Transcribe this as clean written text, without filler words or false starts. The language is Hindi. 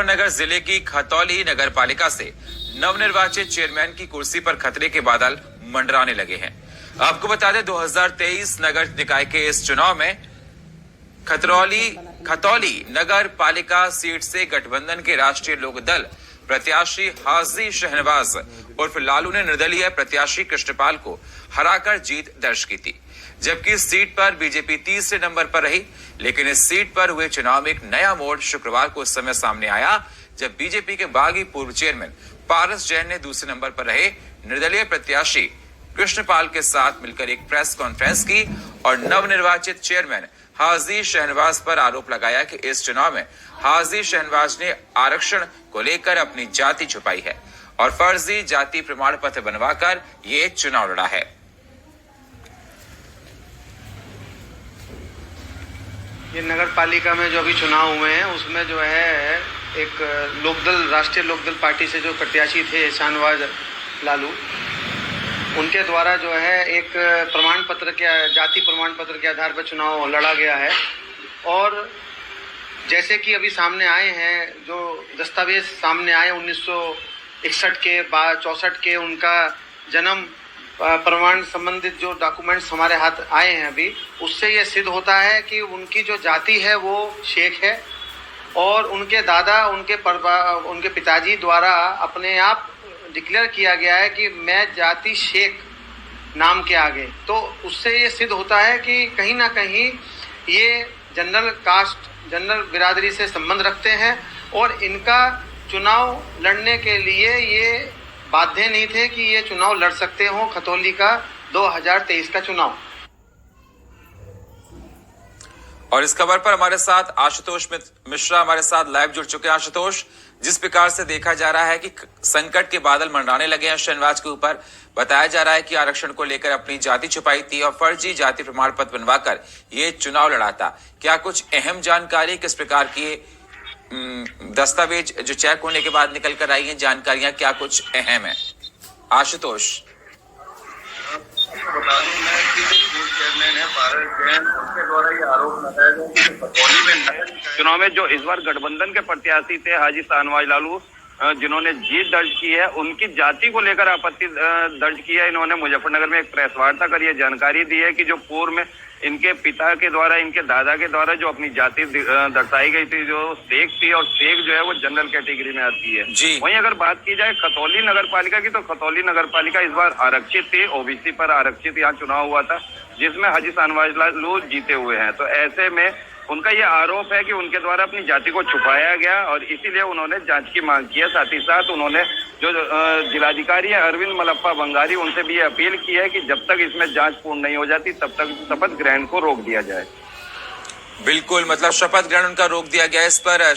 नगर जिले की खतौली नगर पालिका से नवनिर्वाचित चेयरमैन की कुर्सी पर खतरे के बादल मंडराने लगे हैं। आपको बता दें 2023 नगर निकाय के इस चुनाव में खतौली नगर पालिका सीट से गठबंधन के राष्ट्रीय लोक दल प्रत्याशी हाजी शहनवाज उर्फ लालू ने निर्दलीय प्रत्याशी कृष्णपाल को हराकर जीत दर्ज की थी, जबकि इस सीट पर बीजेपी तीसरे नंबर पर रही। लेकिन इस सीट पर हुए चुनाव में एक नया मोड़ शुक्रवार को उस समय सामने आया जब बीजेपी के बागी पूर्व चेयरमैन पारस जैन ने दूसरे नंबर पर रहे निर्दलीय प्रत्याशी कृष्णपाल के साथ मिलकर एक प्रेस कॉन्फ्रेंस की और नवनिर्वाचित चेयरमैन हाजी शहनवाज पर आरोप लगाया कि इस चुनाव में हाजी शहनवाज ने आरक्षण को लेकर अपनी जाति छुपाई है और फर्जी जाति प्रमाण पत्र बनवाकर ये चुनाव लड़ा है। ये नगर पालिका में जो अभी चुनाव हुए हैं उसमें जो है एक लोकदल राष्ट्रीय लोकदल पार्टी से जो प्रत्याशी थे शहनवाज लालू, उनके द्वारा जो है एक प्रमाण पत्र के जाति प्रमाण पत्र के आधार पर चुनाव लड़ा गया है। और जैसे कि अभी सामने आए हैं जो दस्तावेज सामने आए 1961 के बाद 64 के उनका जन्म प्रमाण संबंधित जो डॉक्यूमेंट्स हमारे हाथ आए हैं अभी, उससे ये सिद्ध होता है कि उनकी जो जाति है वो शेख है और उनके दादा उनके पिताजी द्वारा अपने आप डिक्लेयर किया गया है कि मैं जाति शेख नाम के आगे। तो उससे ये सिद्ध होता है कि कहीं ना कहीं ये जनरल कास्ट जनरल बिरादरी से संबंध रखते हैं और इनका चुनाव लड़ने के लिए ये बाध्य नहीं थे कि ये चुनाव लड़ सकते हो खतौली का 2023 का चुनाव। और इस खबर पर हमारे साथ आशुतोष मिश्रा हमारे साथ लाइव जुड़ चुके हैं। आशुतोष, जिस प्रकार से देखा जा रहा है कि संकट के बादल मंडराने लगे हैं शहनवाज के ऊपर, बताया जा रहा है कि आरक्षण को लेकर अपनी जाति छुपाई थी और फर्जी जाति प्रमाण पत्र बनवाकर ये चुनाव लड़ा था। क्या कुछ अहम जानकारी, किस प्रकार की दस्तावेज जो चेक होने के बाद निकल कर आई है जानकारियां, क्या कुछ अहम है? आशुतोष, बता दूं मैं कि जो पूर्व चेयरमैन है पारस जैन, उनके द्वारा ये आरोप लगाया गया कि खतौली में चुनाव में जो इस बार गठबंधन के प्रत्याशी थे हाजी शहनवाज लालू, जिन्होंने जीत दर्ज की है, उनकी जाति को लेकर आपत्ति दर्ज की है। इन्होंने मुजफ्फरनगर में एक प्रेस वार्ता कर ये जानकारी दी है कि जो पूर्व में इनके पिता के द्वारा इनके दादा के द्वारा जो अपनी जाति दर्शाई गई थी जो शेख थी, और शेख जो है वो जनरल कैटेगरी में आती है। वहीं अगर बात की जाए खतौली नगर पालिका की, तो खतौली नगर पालिका इस बार आरक्षित थी, ओबीसी पर आरक्षित यहाँ चुनाव हुआ था जिसमें हाजी शहनवाज लालू जीते हुए हैं। तो ऐसे में उनका ये आरोप है कि उनके द्वारा अपनी जाति को छुपाया गया और इसीलिए उन्होंने जांच की मांग की है। साथ ही साथ उन्होंने जो जिलाधिकारी है अरविंद मलप्पा बंगारी, उनसे भी ये अपील की है कि जब तक इसमें जांच पूर्ण नहीं हो जाती तब तक शपथ ग्रहण को रोक दिया जाए। बिल्कुल, मतलब शपथ ग्रहण उनका रोक दिया गया। इस पर